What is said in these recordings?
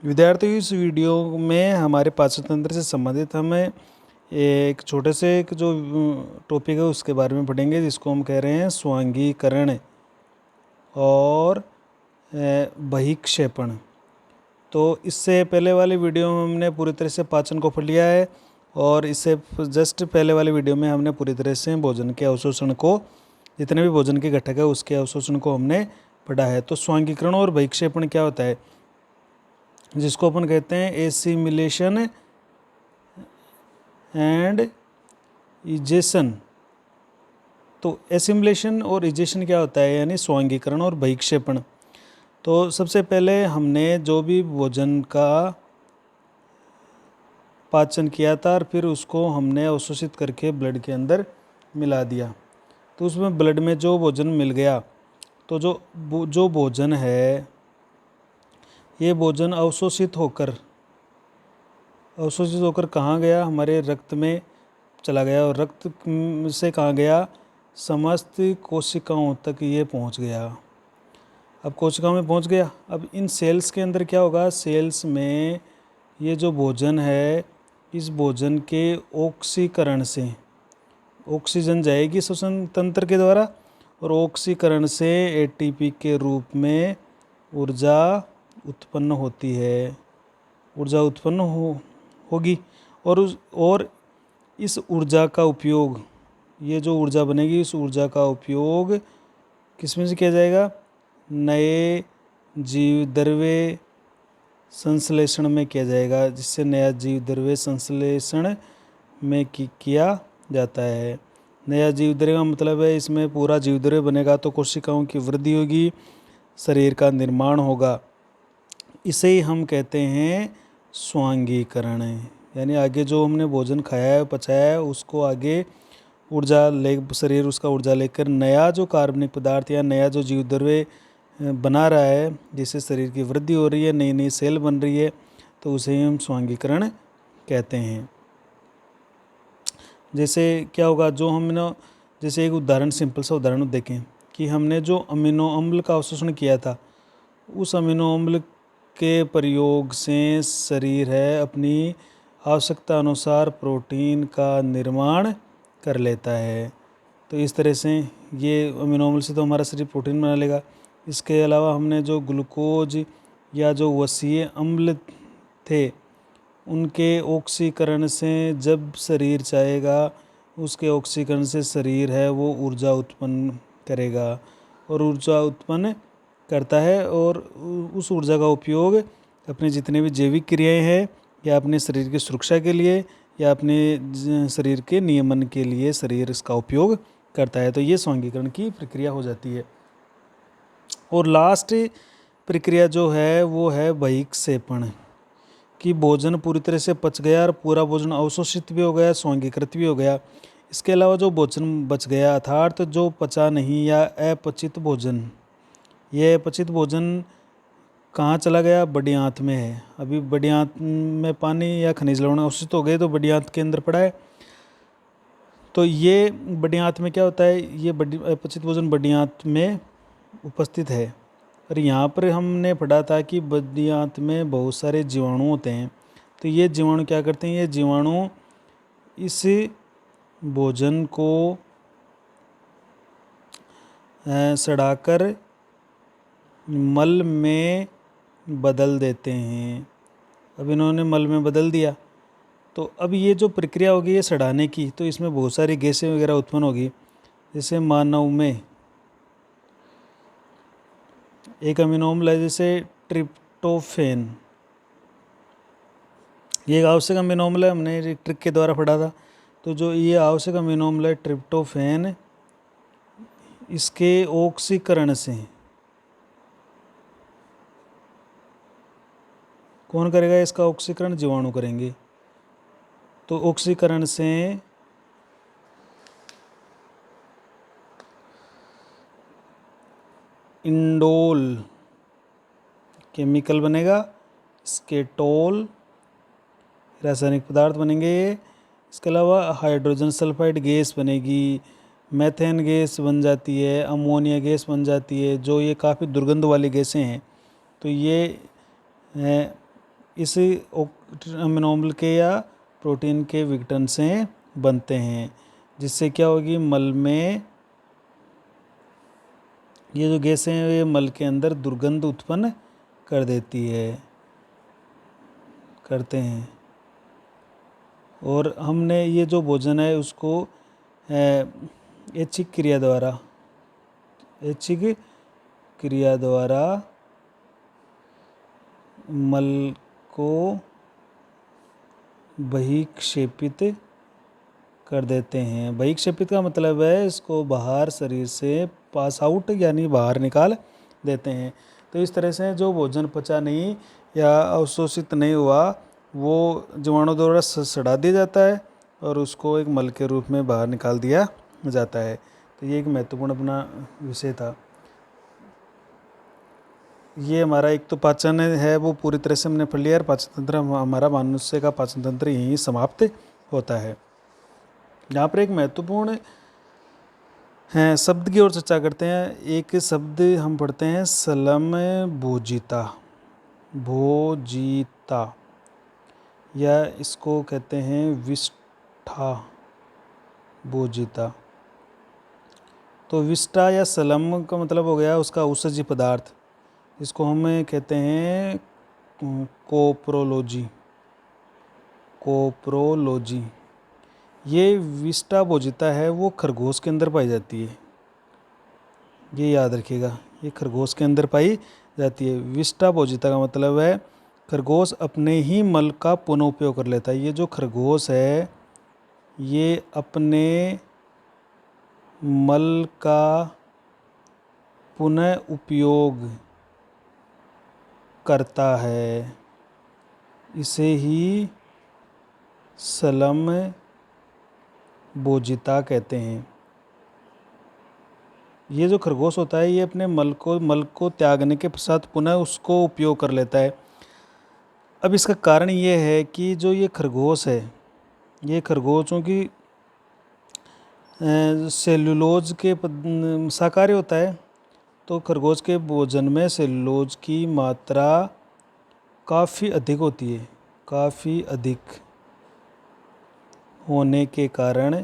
विद्यार्थियों, इस वीडियो में हमारे पाचन तंत्र से संबंधित हमें एक छोटे से एक जो टॉपिक है उसके बारे में पढ़ेंगे, जिसको हम कह रहे हैं स्वांगीकरण और बहिक्षेपण। तो इससे पहले वाले वीडियो में हमने पूरी तरह से पाचन को पढ़ लिया है, और इससे जस्ट पहले वाले वीडियो में हमने पूरी तरह से भोजन के अवशोषण को, जितने भी भोजन के घटक है उसके अवशोषण को हमने पढ़ा है। तो स्वांगीकरण और बहिक्षेपण क्या होता है, जिसको अपन कहते हैं एसिमिलेशन एंड इजेशन। तो एसिमिलेशन और इजेशन क्या होता है, यानी स्वांगीकरण और बहिक्षेपण। तो सबसे पहले हमने जो भी भोजन का पाचन किया था और फिर उसको हमने अवशोषित करके ब्लड के अंदर मिला दिया, तो उसमें ब्लड में जो भोजन मिल गया, तो जो भोजन है ये भोजन अवशोषित होकर कहाँ गया, हमारे रक्त में चला गया, और रक्त से कहाँ गया, समस्त कोशिकाओं तक ये पहुंच गया। अब कोशिकाओं में पहुंच गया, अब इन सेल्स के अंदर क्या होगा, सेल्स में ये जो भोजन है, इस भोजन के ऑक्सीकरण से ऑक्सीजन जाएगी श्वसन तंत्र के द्वारा, और ऑक्सीकरण से एटीपी के रूप में ऊर्जा उत्पन्न होती है, ऊर्जा उत्पन्न होगी। और इस ऊर्जा का उपयोग, ये जो ऊर्जा बनेगी, इस ऊर्जा का उपयोग किसमें से किया जाएगा, नए जीव द्रव्य संश्लेषण में किया जाएगा, जिससे नया जीव द्रव्य संश्लेषण में किया जाता है। नया जीव द्रव्य का मतलब है इसमें पूरा जीव द्रव्य बनेगा, तो कोशिकाओं की वृद्धि होगी, शरीर का निर्माण होगा। इसे ही हम कहते हैं स्वांगीकरण। यानी आगे जो हमने भोजन खाया है, पचाया है, उसको आगे शरीर उसका ऊर्जा लेकर नया जो कार्बनिक पदार्थ या नया जो जीव द्रव्य बना रहा है, जिससे शरीर की वृद्धि हो रही है, नई नई सेल बन रही है, तो उसे ही हम स्वांगीकरण कहते हैं। जैसे क्या होगा, जैसे एक उदाहरण, सिंपल सा उदाहरण देखें कि हमने जो अमीनो अम्ल का अवशोषण किया था, उस अमीनो अम्ल के प्रयोग से शरीर है अपनी आवश्यकता अनुसार प्रोटीन का निर्माण कर लेता है। तो इस तरह से ये अमीनो अम्ल से तो हमारा शरीर प्रोटीन बना लेगा। इसके अलावा हमने जो ग्लूकोज या जो वसीय अम्ल थे, उनके ऑक्सीकरण से जब शरीर चाहेगा, उसके ऑक्सीकरण से शरीर है वो ऊर्जा उत्पन्न करेगा, और ऊर्जा उत्पन्न करता है, और उस ऊर्जा का उपयोग अपने जितने भी जैविक क्रियाएं हैं, या अपने शरीर की सुरक्षा के लिए, या अपने शरीर के नियमन के लिए शरीर इसका उपयोग करता है। तो ये स्वांगीकरण की प्रक्रिया हो जाती है। और लास्ट प्रक्रिया जो है वो है बहिक्षेपण, कि भोजन पूरी तरह से पच गया और पूरा भोजन अवशोषित भी हो गया, स्वांगीकृत भी हो गया। इसके अलावा जो भोजन बच गया, अर्थात जो पचा नहीं या अपचित भोजन, यह अपचित भोजन कहाँ चला गया, बड़ी आंत में है। अभी बड़ी आंत में पानी या खनिज लवण अवशोषित हो गए, तो बड़ी आंत के अंदर पड़ा है। तो ये बड़ी आंत में क्या होता है, ये अपचित भोजन बड़ी आंत में उपस्थित है। और यहाँ पर हमने पढ़ा था कि बड़ी आंत में बहुत सारे जीवाणु होते हैं। तो ये जीवाणु क्या करते हैं, ये जीवाणु इस भोजन को सड़ाकर मल में बदल देते हैं। अब इन्होंने मल में बदल दिया, तो अब ये जो प्रक्रिया होगी ये सड़ाने की, तो इसमें बहुत सारी गैसें वगैरह उत्पन्न होगी। जैसे मानव में एक अमीनो अम्ल है, जैसे ट्रिप्टोफैन, ये एक आवश्यक अमीनो अम्ल है, हमने एक ट्रिक के द्वारा पढ़ा था। तो जो ये आवश्यक अमीनो अम्ल है ट्रिप्टोफैन, इसके ऑक्सीकरण से कौन करेगा, इसका ऑक्सीकरण जीवाणु करेंगे। तो ऑक्सीकरण से इंडोल केमिकल बनेगा, स्केटोल रासायनिक पदार्थ बनेंगे। इसके अलावा हाइड्रोजन सल्फाइड गैस बनेगी, मेथेन गैस बन जाती है, अमोनिया गैस बन जाती है, जो ये काफ़ी दुर्गंध वाली गैसें हैं। तो ये इस अमीनो अम्ल के या प्रोटीन के विघटन से बनते हैं, जिससे क्या होगी, मल में ये जो गैसें हैं ये मल के अंदर दुर्गंध उत्पन्न कर देती करते हैं। और हमने ये जो भोजन है उसको ऐच्छिक क्रिया द्वारा मल को बहिक्षेपित कर देते हैं। बहिक्षेपित का मतलब है इसको बाहर शरीर से पास आउट यानी बाहर निकाल देते हैं। तो इस तरह से जो भोजन पचा नहीं या अवशोषित नहीं हुआ वो जीवाणु द्वारा सड़ा दिया जाता है और उसको एक मल के रूप में बाहर निकाल दिया जाता है। तो ये एक महत्वपूर्ण अपना विषय था। ये हमारा एक तो पाचन है वो पूरी तरह से हमने पढ़ लिया है। पाचन तंत्र हमारा मनुष्य का पाचन तंत्र यहीं समाप्त होता है। यहाँ पर एक महत्वपूर्ण है शब्द की ओर चर्चा करते हैं। एक शब्द हम पढ़ते हैं समभोजिता, भोजिता, या इसको कहते हैं विष्ठा भोजिता। तो विष्ठा या सलम का मतलब हो गया उसका ऊषधीय पदार्थ, इसको हम कहते हैं कोप्रोलॉजी। ये विष्ठा भोजिता है वो खरगोश के अंदर पाई जाती है, ये याद रखिएगा, ये खरगोश के अंदर पाई जाती है। विष्ठा भोजिता का मतलब है खरगोश अपने ही मल का पुनः उपयोग कर लेता है। ये जो खरगोश है ये अपने मल का पुनः उपयोग करता है, इसे ही समभोजिता कहते हैं। ये जो खरगोश होता है ये अपने मल को त्यागने के पश्चात पुनः उसको उपयोग कर लेता है। अब इसका कारण ये है कि जो ये खरगोश है, ये खरगोशों की सेलुलोज के शाकाहारी होता है, तो खरगोश के भोजन में सेलुलोज की मात्रा काफ़ी अधिक होती है। काफ़ी अधिक होने के कारण,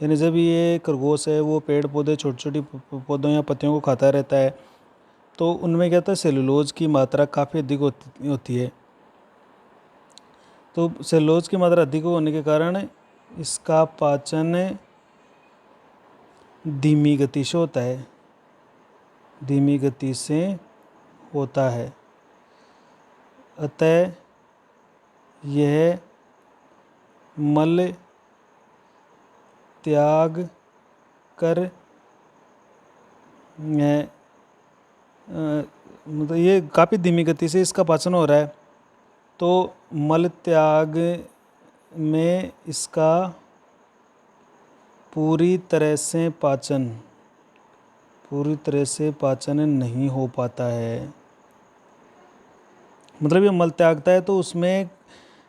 यानी जब ये खरगोश है वो पेड़ पौधे छोटे छोटे पौधों या पत्तियों को खाता रहता है तो उनमें क्या होता है, सेलुलोज की मात्रा काफ़ी अधिक होती है। तो सेलुलोज की मात्रा अधिक होने के कारण इसका पाचन धीमी गति से होता है, धीमी गति से होता है। अतः यह मल त्याग कर मतलब ये काफ़ी धीमी गति से इसका पाचन हो रहा है, तो मल त्याग में इसका पूरी तरह से पाचन नहीं हो पाता है। मतलब ये मल त्यागता है तो उसमें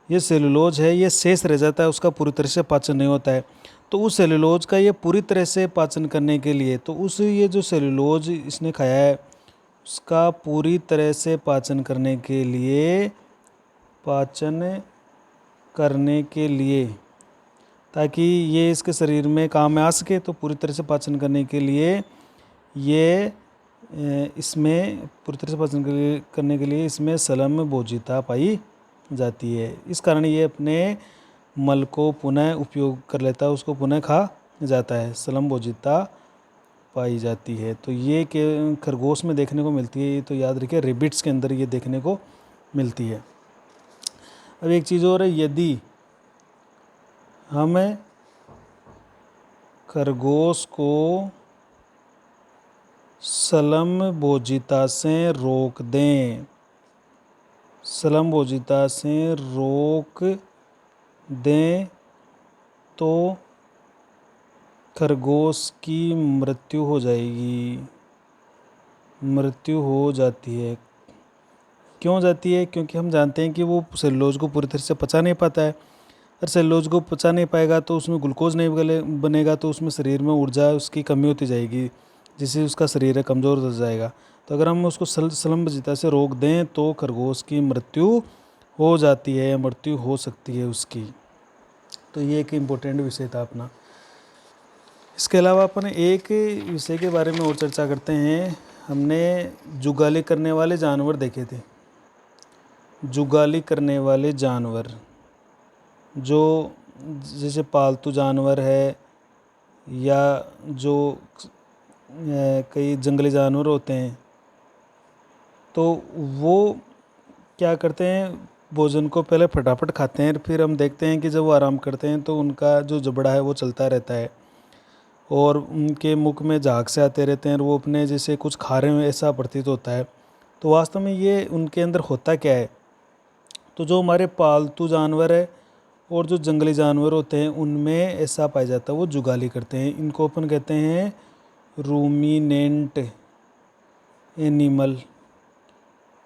ये सेलुलोज है ये शेष रह जाता है, उसका पूरी तरह से पाचन नहीं होता है। तो उस सेलुलोज का ये पूरी तरह से पाचन करने के लिए, तो उस ये जो सेलुलोज इसने खाया है उसका पूरी तरह से पाचन करने के लिए ताकि ये इसके शरीर में काम में आ सके, तो पूरी तरह से पाचन करने के लिए ये इसमें पूरी तरह से पाचन करने के लिए इसमें समभोजिता पाई जाती है। इस कारण ये अपने मल को पुनः उपयोग कर लेता है, उसको पुनः खा जाता है, समभोजिता पाई जाती है। तो ये के खरगोश में देखने को मिलती है, ये तो याद रखिए रेबिट्स के अंदर ये देखने को मिलती है। अब एक चीज़ और है, यदि हम खरगोश को समभोजिता से रोक दें, तो खरगोश की मृत्यु हो जाती है। क्यों जाती है? क्योंकि हम जानते हैं कि वो सेलुलोज को पूरी तरह से पचा नहीं पाता है। अगर सेलुलोज को पचा नहीं पाएगा तो उसमें ग्लूकोज नहीं बनेगा, तो उसमें शरीर में ऊर्जा उसकी कमी होती जाएगी। जिससे उसका शरीर है कमज़ोर हो जाएगा। तो अगर हम उसको संलंबजिता से रोक दें तो खरगोश की मृत्यु हो जाती है या मृत्यु हो सकती है उसकी। तो ये एक इम्पोर्टेंट विषय था अपना। इसके अलावा अपन एक विषय के बारे में और चर्चा करते हैं। हमने जुगाली करने वाले जानवर देखे थे। जुगाली करने वाले जानवर जो जैसे पालतू जानवर है या जो कई जंगली जानवर होते हैं, तो वो क्या करते हैं, भोजन को पहले फटाफट खाते हैं, फिर हम देखते हैं कि जब वो आराम करते हैं तो उनका जो जबड़ा है वो चलता रहता है और उनके मुख में झाग से आते रहते हैं और वो अपने जैसे कुछ खा रहे हैं ऐसा प्रतीत होता है। तो वास्तव में ये उनके अंदर होता क्या है, तो जो हमारे पालतू जानवर है और जो जंगली जानवर होते हैं उनमें ऐसा पाया जाता है, वो जुगाली करते हैं। इनको अपन कहते हैं रूमिनेंट एनिमल।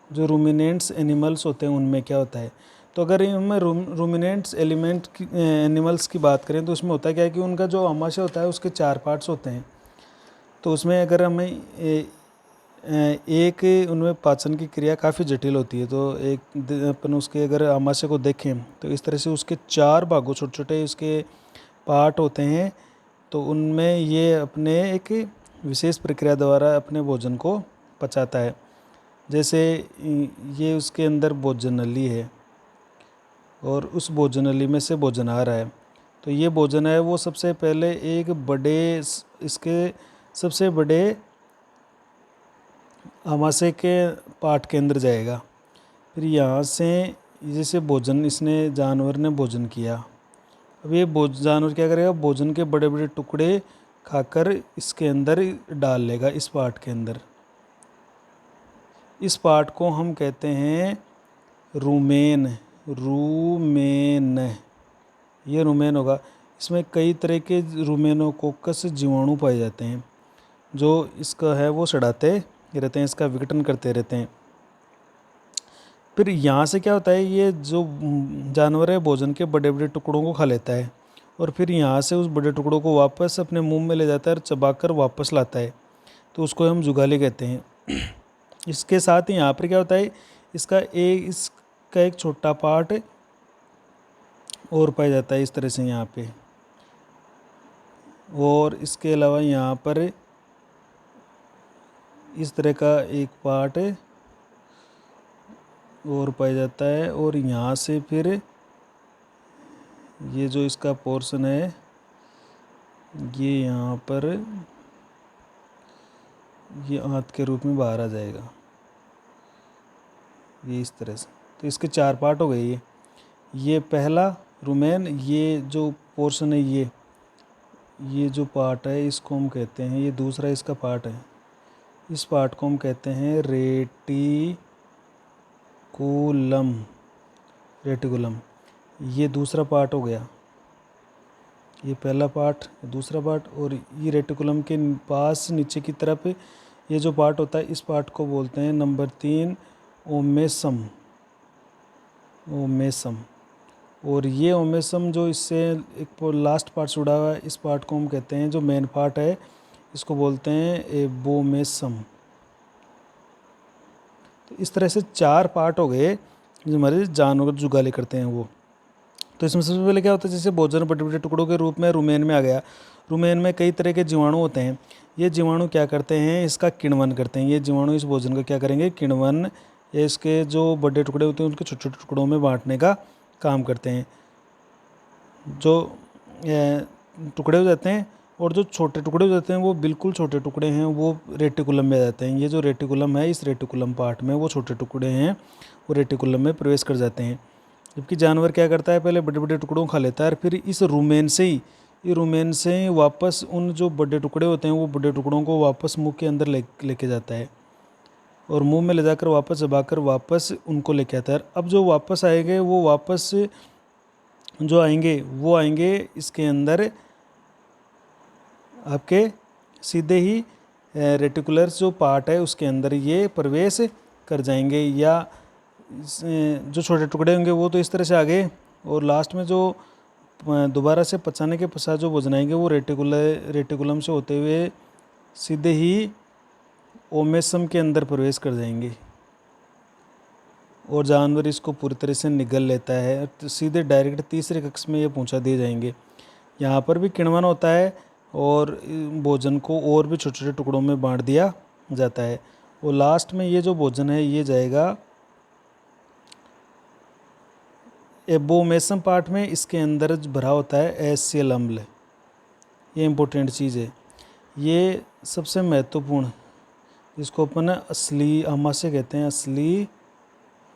जो रूमिनेंट्स एनिमल्स होते हैं उनमें क्या होता है, तो अगर इनमें रूमिनेंट्स एनिमल्स की बात करें तो उसमें होता क्या है कि उनका जो आमाशय होता है उसके 4 पार्ट्स होते हैं। तो उसमें अगर हमें एक उनमें पाचन की क्रिया काफ़ी जटिल होती है। तो अपन उसके अगर आमाशय को देखें तो इस तरह से उसके 4 भागों, छोटे छोटे उसके पार्ट होते हैं। तो उनमें ये अपने एक विशेष प्रक्रिया द्वारा अपने भोजन को पचाता है। जैसे ये उसके अंदर भोजन नली है और उस भोजन नली में से भोजन आ रहा है। तो ये भोजन है वो सबसे पहले एक बड़े इसके सबसे बड़े आमाशय के पार्ट के अंदर जाएगा। फिर यहाँ से जैसे भोजन इसने जानवर ने भोजन किया, अब ये जानवर क्या करेगा, भोजन के बड़े बड़े टुकड़े खाकर इसके अंदर डाल लेगा, इस पार्ट के अंदर। इस पार्ट को हम कहते हैं रूमेन। रूमेन, ये रूमेन होगा। इसमें कई तरह के रूमेनोकोकस जीवाणु पाए जाते हैं जो इसका है वो सड़ाते रहते हैं, इसका विघटन करते रहते हैं। फिर यहाँ से क्या होता है, ये जो जानवर है भोजन के बड़े बड़े टुकड़ों को खा लेता है और फिर यहाँ से उस बड़े टुकड़ों को वापस अपने मुंह में ले जाता है और चबाकर वापस लाता है। तो उसको हम जुगाली कहते हैं। इसके साथ ही यहाँ पर क्या होता है, इसका एक छोटा पार्ट और पाया जाता है इस तरह से यहाँ पे। और इसके अलावा यहाँ पर इस तरह का एक पार्ट और पाया जाता है। और यहाँ से फिर ये जो इसका पोर्शन है ये यहाँ पर ये आंत के रूप में बाहर आ जाएगा, ये इस तरह से। तो इसके 4 पार्ट हो गए। ये पहला रूमेन, ये जो पोर्शन है ये जो पार्ट है इसको हम कहते हैं, ये दूसरा इसका पार्ट है, इस पार्ट को हम कहते हैं रेटिकुलम। ये दूसरा पार्ट हो गया, ये पहला पार्ट, दूसरा पार्ट। और ये रेटिकुलम के पास नीचे की तरफ ये जो पार्ट होता है इस पार्ट को बोलते हैं नंबर 3 ओमेसम। और ये ओमेसम जो इससे एक लास्ट पार्ट जुड़ा हुआ है इस पार्ट को हम कहते हैं, जो मेन पार्ट है इसको बोलते हैं एबोमेसम। तो इस तरह से 4 पार्ट हो गए जो हमारे जानवर जुगाली करते हैं वो। तो इसमें सबसे पहले क्या होता है, जैसे भोजन बड़े बड़े टुकड़ों के रूप में रूमेन में आ गया। रूमेन में कई तरह के जीवाणु होते हैं। ये जीवाणु क्या करते हैं, इसका किण्वन करते हैं। ये जीवाणु इस भोजन का क्या करेंगे, किण्वन, या इसके जो बड़े टुकड़े होते हैं उनके छोटे छोटे टुकड़ों में बांटने का काम करते हैं। जो टुकड़े हो जाते हैं और जो छोटे टुकड़े हो जाते हैं वो बिल्कुल छोटे टुकड़े हैं, वो रेटिकुलम में आ जाते हैं। ये जो रेटिकुलम है, इस रेटिकुलम पार्ट में वो छोटे टुकड़े हैं वो रेटिकुलम में प्रवेश कर जाते हैं। जबकि जानवर क्या करता है, पहले बड़े बड़े टुकड़ों को खा लेता है और फिर इस रूमेन से ही वापस उन जो बड़े टुकड़े होते हैं वो बड़े टुकड़ों को वापस मुंह के अंदर लेके जाता है और मुंह में ले जाकर वापस चबाकर वापस उनको लेके आता है। अब जो वापस आएंगे वो वापस जो आएंगे वो आएंगे इसके अंदर आपके सीधे ही रेटिकुलर जो पार्ट है उसके अंदर ये प्रवेश कर जाएंगे। या जो छोटे टुकड़े होंगे वो तो इस तरह से आ गए और लास्ट में जो दोबारा से पचाने के पश्चात जो भोजन आएंगे वो रेटिकुलम से होते हुए सीधे ही ओमेसम के अंदर प्रवेश कर जाएंगे और जानवर इसको पूरी तरह से निगल लेता है, तो सीधे डायरेक्ट तीसरे कक्ष में ये पहुंचा दिए जाएंगे। यहाँ पर भी किण्वन होता है और भोजन को और भी छोटे छोटे टुकड़ों में बांट दिया जाता है। और लास्ट में ये जो भोजन है ये जाएगा एबोमेसम पार्ट में। इसके अंदर भरा होता है HCl अम्ल, ये इम्पोर्टेंट चीज़ है, ये सबसे महत्वपूर्ण, जिसको अपन असली आमाशय कहते हैं। असली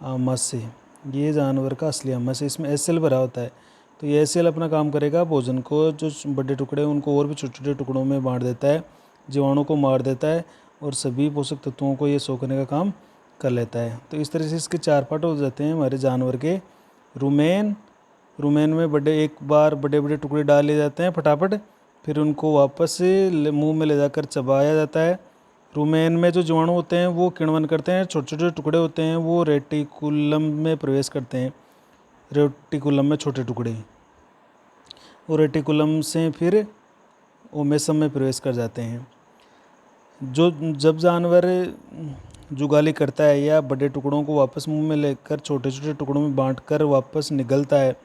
आमाशय, ये जानवर का असली आमाशय, इसमें HCl भरा होता है। तो ये HCl अपना काम करेगा, भोजन को जो बड़े टुकड़े हैं उनको और भी छोटे छोटे टुकड़ों में बांट देता है, जीवाणु को मार देता है और सभी पोषक तत्वों को ये सोखने का काम कर लेता है। तो इस तरह से इसके 4 पार्ट हो जाते हैं हमारे जानवर के। रुमेन में एक बार बड़े बड़े टुकड़े डाल लिए जाते हैं फटाफट, फिर उनको वापस मुंह में ले जाकर चबाया जाता है। रुमेन में जो जीवाणु होते हैं वो किण्वन करते हैं, छोटे छोटे टुकड़े होते हैं वो रेटिकुलम में प्रवेश करते हैं, रेटिकुलम में छोटे टुकड़े, और रेटिकुलम से फिर ओमेसम में प्रवेश कर जाते हैं। जब जानवर जुगाली करता है या बड़े टुकड़ों को वापस मुंह में लेकर छोटे छोटे टुकड़ों में बांटकर वापस निगलता है,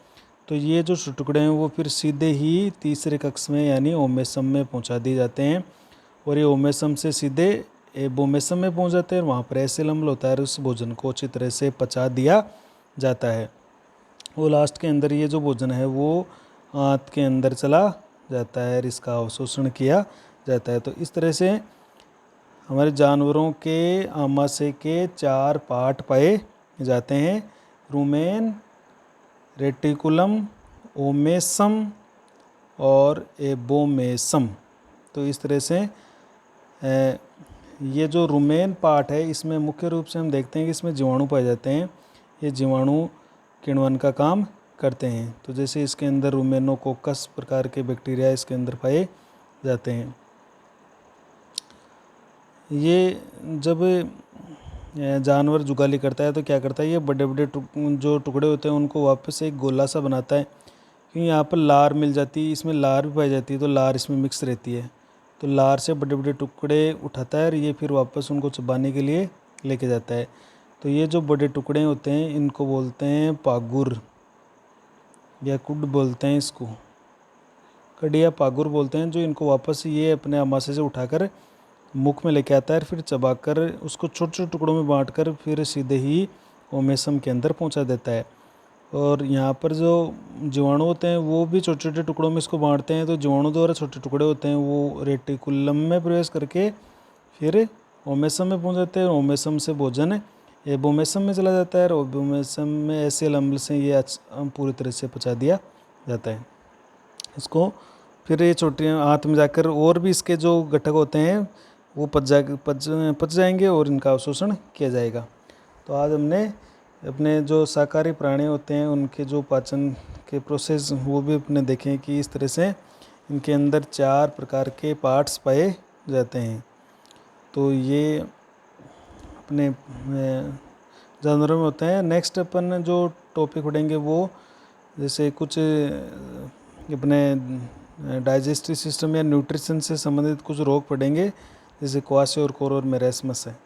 तो ये जो टुकड़े हैं वो फिर सीधे ही तीसरे कक्ष में यानी ओमेसम में पहुंचा दिए जाते हैं, और ये ओमेसम से सीधे एबोमेसम में पहुंच जाते हैं। वहाँ पर HCl अम्ल होता है और उस भोजन को अच्छी तरह से पचा दिया जाता है। वो लास्ट के अंदर ये जो भोजन है वो आंत के अंदर चला जाता है और इसका अवशोषण किया जाता है। तो इस तरह से हमारे जानवरों के आमाशय के 4 पार्ट पाए जाते हैं, रुमेन, रेटिकुलम, ओमेसम और एबोमेसम। तो इस तरह से ये जो रुमेन पार्ट है इसमें मुख्य रूप से हम देखते हैं कि इसमें जीवाणु पाए जाते हैं। ये जीवाणु किण्वन का काम करते हैं। तो जैसे इसके अंदर रुमेनोकोकस प्रकार के बैक्टीरिया इसके अंदर पाए जाते हैं। ये जब जानवर जुगाली करता है तो क्या करता है, ये बड़े बड़े जो टुकड़े होते हैं उनको वापस एक गोला सा बनाता है, क्योंकि यहाँ पर लार मिल जाती है, इसमें लार भी पाई जाती है, तो लार इसमें मिक्स रहती है, तो लार से बड़े बड़े टुकड़े उठाता है और ये फिर वापस उनको चबाने के लिए लेके जाता है। तो ये जो बड़े टुकड़े होते हैं इनको बोलते हैं पागुर या कुड बोलते हैं, इसको कड या पागुर बोलते हैं, जो इनको वापस ये अपने आमाशय से उठाकर मुख में लेके आता है, फिर चबाकर उसको छोटे छोटे टुकड़ों में बांटकर फिर सीधे ही ओमेसम के अंदर पहुंचा देता है। और यहाँ पर जो जीवाणु होते हैं वो भी छोटे छोटे टुकड़ों में इसको बांटते हैं, तो जीवाणु द्वारा छोटे टुकड़े होते हैं वो रेटिकुलम में प्रवेश करके फिर ओमेसम में पहुंच जाते हैं। ओमेसम से भोजन एबोमेसम में चला जाता है और एबोमेसम में HCl अम्ल से ये पूरी तरह से पचा दिया जाता है। इसको फिर ये छोटे आंत में जाकर और भी इसके जो घटक होते हैं वो पच जाएंगे और इनका अवशोषण किया जाएगा। तो आज हमने अपने जो शाकाहारी प्राणी होते हैं उनके जो पाचन के प्रोसेस वो भी अपने देखें कि इस तरह से इनके अंदर 4 प्रकार के पार्ट्स पाए जाते हैं। तो ये अपने जानवरों में होते हैं। नेक्स्ट अपन जो टॉपिक पढ़ेंगे वो जैसे कुछ अपने डाइजेस्टिव सिस्टम या न्यूट्रिशन से संबंधित कुछ रोग पढ़ेंगे, जैसे क्वाशियोरकोर और मेरेस्मस है।